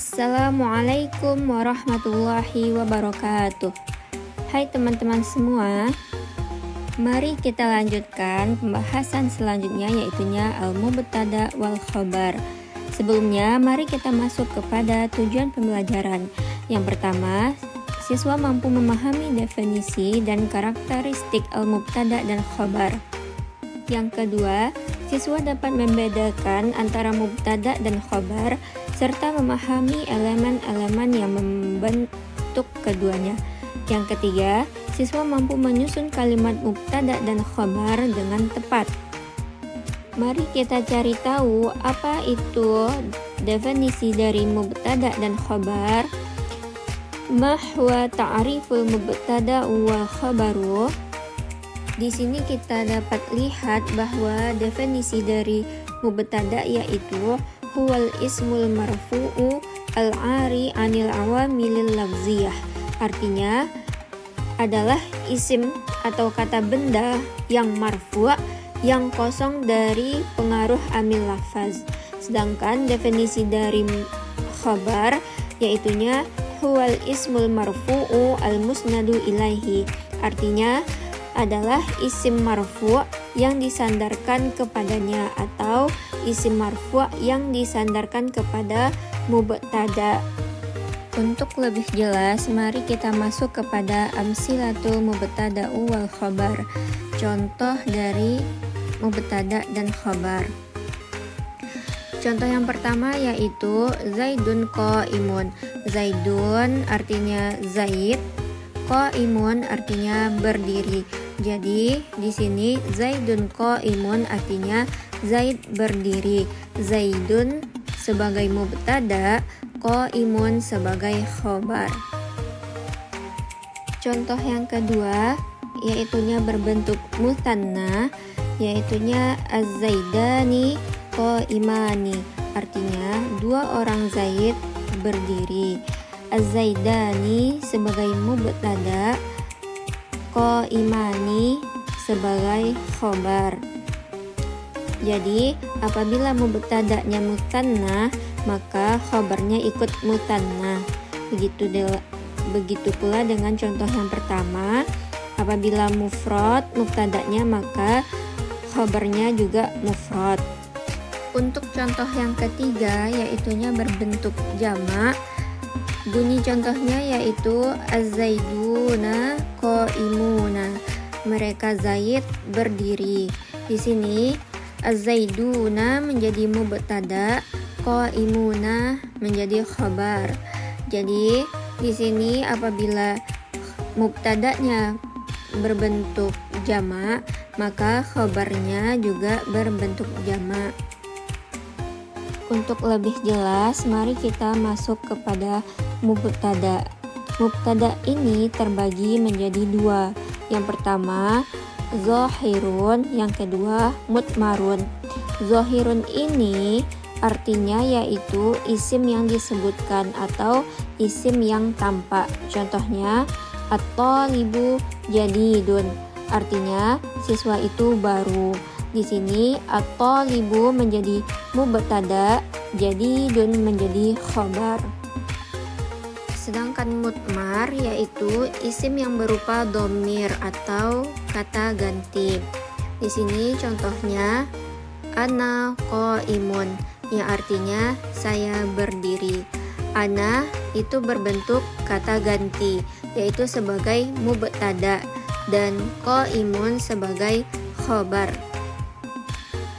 Assalamualaikum warahmatullahi wabarakatuh. Hai teman-teman semua, mari kita lanjutkan pembahasan selanjutnya, yaitunya al-mubtada wal khabar. Sebelumnya, mari kita masuk kepada tujuan pembelajaran. Yang pertama, siswa mampu memahami definisi dan karakteristik al-mubtada dan khabar. Yang kedua, siswa dapat membedakan antara mubtada dan khabar serta memahami elemen-elemen yang membentuk keduanya. Yang ketiga, siswa mampu menyusun kalimat mubtada dan khabar dengan tepat. Mari kita cari tahu apa itu definisi dari mubtada dan khabar. Ma huwa ta'riful mubtada wal khabaru? Di sini kita dapat lihat bahwa definisi dari mubtada yaitu huwal ismul marfu'u al-'ari 'anil awamilil lafziyah. Artinya adalah isim atau kata benda yang marfu' yang kosong dari pengaruh amil lafaz. Sedangkan definisi dari khabar yaitunya huwal ismul marfu'u al-musnadu ilaihi. Artinya adalah isim marfu' yang disandarkan kepadanya atau isim marfu' yang disandarkan kepada mubtada. Untuk lebih jelas, mari kita masuk kepada amsilatul mubtada wal khabar. Contoh dari mubtada dan khabar. Contoh yang pertama yaitu Zaidun qaimun. Zaidun artinya Zaid, qaimun artinya berdiri. Jadi di sini Zaidun qaimun artinya Zaid berdiri. Zaidun sebagai mubtada, qaimun sebagai khabar. Contoh yang kedua yaitunya berbentuk mutsanna, yaitunya az-zaidani qaimani. Artinya dua orang Zaid berdiri. Az-zaidani sebagai mubtada, qaimani sebagai khabar. Jadi apabila mubtadanya mutsanna, maka khabarnya ikut mutsanna. Begitu pula dengan contoh yang pertama, apabila mufrad mubtadanya, maka khabarnya juga mufrad. Untuk contoh yang ketiga yaitunya berbentuk jamak. Bunyi contohnya yaitu az-zaiduna qaimuna. Mereka Zaid berdiri. Di sini az-zaiduna menjadi mubtada, qaimuna menjadi khabar. Jadi di sini apabila mubtadanya berbentuk jamak, maka khabarnya juga berbentuk jamak. Untuk lebih jelas, mari kita masuk kepada mubtada. Mubtada ini terbagi menjadi dua. Yang pertama, zahirun, yang kedua, mutmarun. Zahirun ini artinya yaitu isim yang disebutkan atau isim yang tampak. Contohnya, at-thalibu jadidun. Artinya siswa itu baru. Di sini at-thalibu menjadi mubtada, jadidun menjadi khabar. Sedangkan mutmar yaitu isim yang berupa dhamir atau kata ganti. Di sini contohnya ana qaimun, yang artinya saya berdiri. Ana itu berbentuk kata ganti, yaitu sebagai mubtada, dan qaimun sebagai khabar.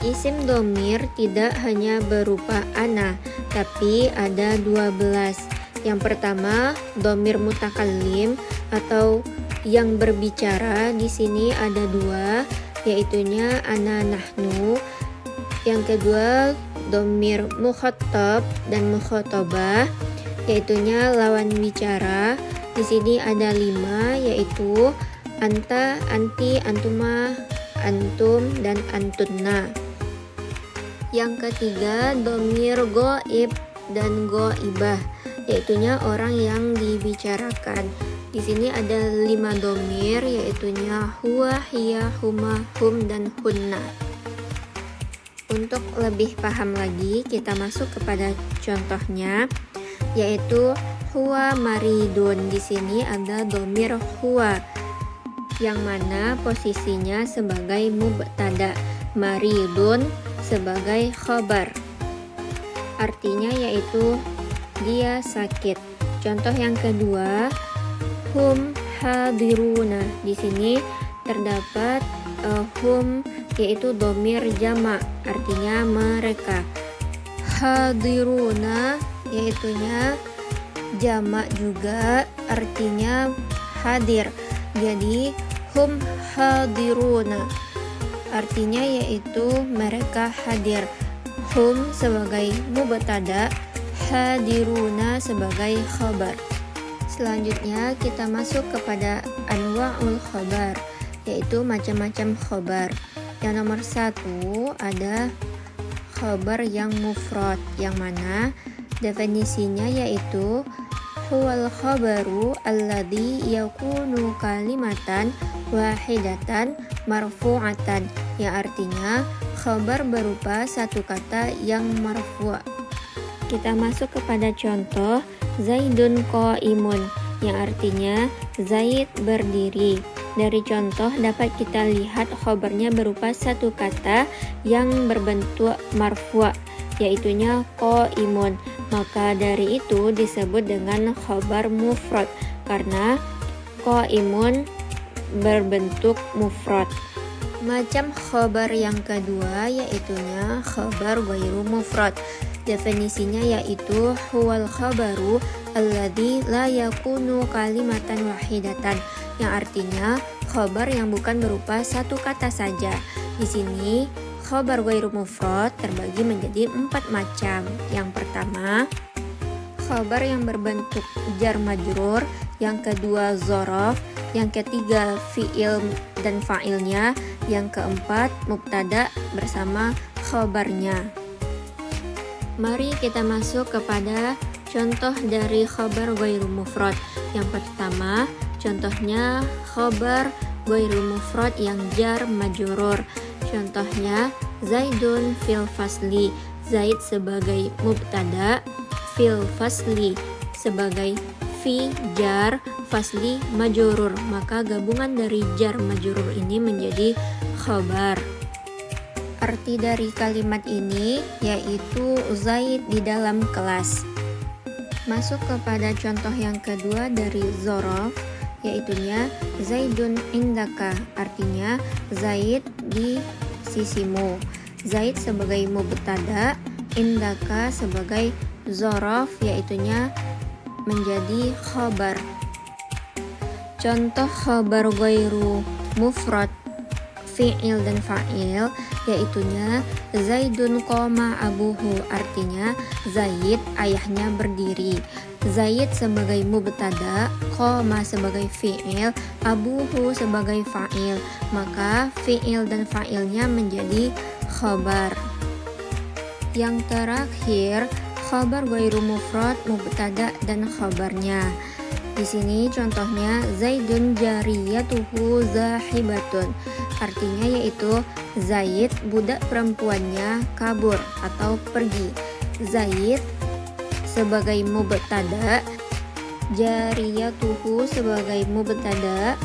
Isim dhamir tidak hanya berupa ana, tapi ada 12. Yang pertama, dhamir mutakallim atau yang berbicara. Di sini ada dua, yaitunya ana nahnu. Yang kedua, dhamir mukhatab dan mukhatabah, yaitunya lawan bicara. Di sini ada 5, yaitu anta, anti, antuma, antum, dan antunna. Yang ketiga, dhamir ghaib dan ghaibah, yaitunya orang yang dibicarakan. Di sini ada 5 dhamir, yaitunya huwa, hiya, huma, hum, dan hunna. Untuk lebih paham lagi, kita masuk kepada contohnya. yaitu huwa maridun. Di sini ada dhamir huwa yang mana posisinya sebagai mubtada, maridun sebagai khabar. Artinya yaitu dia sakit. Contoh yang kedua, hum hadiruna. Di sini terdapat hum yaitu dhamir jamak, artinya mereka. Hadiruna yaitunya jamak juga, artinya hadir. Jadi hum hadiruna artinya yaitu mereka hadir. Hum sebagai mubtada, hadiruna sebagai khabar. Selanjutnya kita masuk kepada anwa'ul khabar, yaitu macam-macam khabar. Yang nomor 1 ada khabar yang mufrad, yang mana definisinya yaitu huwal khabaru alladhi yakunu kalimatan wahidatan marfu'atan, yang artinya khabar berupa satu kata yang marfu'. Kita masuk kepada contoh Zaidun qaimun, yang artinya Zaid berdiri. Dari contoh dapat kita lihat khabarnya berupa satu kata yang berbentuk marfu', yaitunya qaimun. Maka dari itu disebut dengan khabar mufrad karena qaimun berbentuk mufrad. Macam khabar yang kedua yaitunya khabar ghairu mufrad. Definisinya yaitu huwal khabaru alladzi la yakunu kalimatan wahidatan, yang artinya khabar yang bukan berupa satu kata saja. Di sini khabar ghairu mufrad terbagi menjadi 4 macam. Yang pertama, khabar yang berbentuk jar majrur, yang kedua dzaraf, yang ketiga fi'il dan fa'ilnya, yang keempat mubtada bersama khabarnya. Mari kita masuk kepada contoh dari khabar ghairu mufrad. Yang pertama, contohnya khabar ghairu mufrad yang jar majrur. Contohnya Zaidun fil fasli, Zaid sebagai mubtada, fil fasli sebagai fi jar, fasli majrur. Maka gabungan dari jar majrur ini menjadi khabar. Arti dari kalimat ini yaitu Zaid di dalam kelas. Masuk kepada contoh yang kedua dari dzaraf, yaitunya Zaidun indaka, artinya Zaid di sisimu. Zaid sebagai mubtada, indaka sebagai dzaraf, yaitunya menjadi khabar. Contoh khabar ghairu mufrad fi'il dan fa'il yaitunya Zaidun qoma abuhu, artinya Zaid ayahnya berdiri. Zaid sebagai mubtada, qoma sebagai fi'il, abuhu sebagai fa'il, maka fi'il dan fa'ilnya menjadi khabar. Yang terakhir, khabar ghairu mufrad, mubtada dan khabarnya. Di sini contohnya Zaidun jariyatuhu zahibatun, artinya yaitu Zaid budak perempuannya kabur atau pergi. Zaid sebagai mubtada, jariyatuhu sebagai mubtada,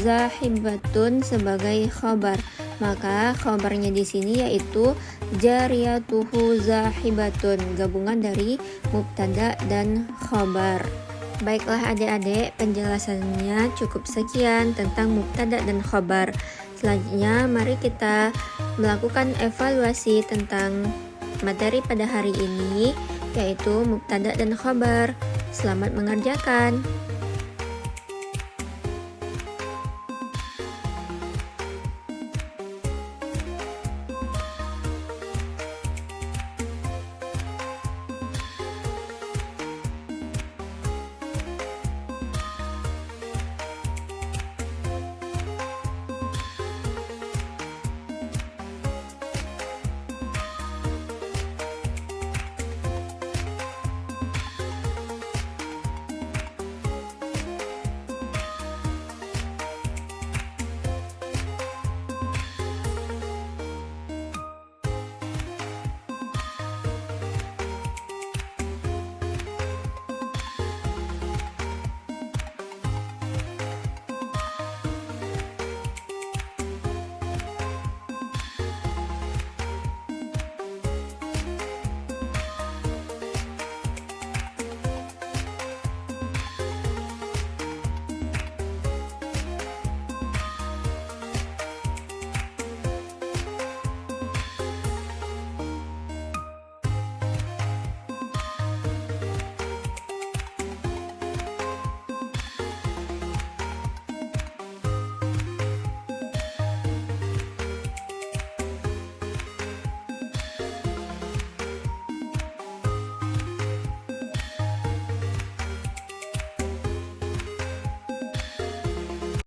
zahibatun sebagai khabar. Maka khabarnya di sini yaitu jariyatuhu zahibatun, gabungan dari mubtada dan khabar. Baiklah adik-adik, penjelasannya cukup sekian tentang mubtada dan khabar. Selanjutnya mari kita melakukan evaluasi tentang materi pada hari ini, yaitu mubtada dan khabar. Selamat mengerjakan.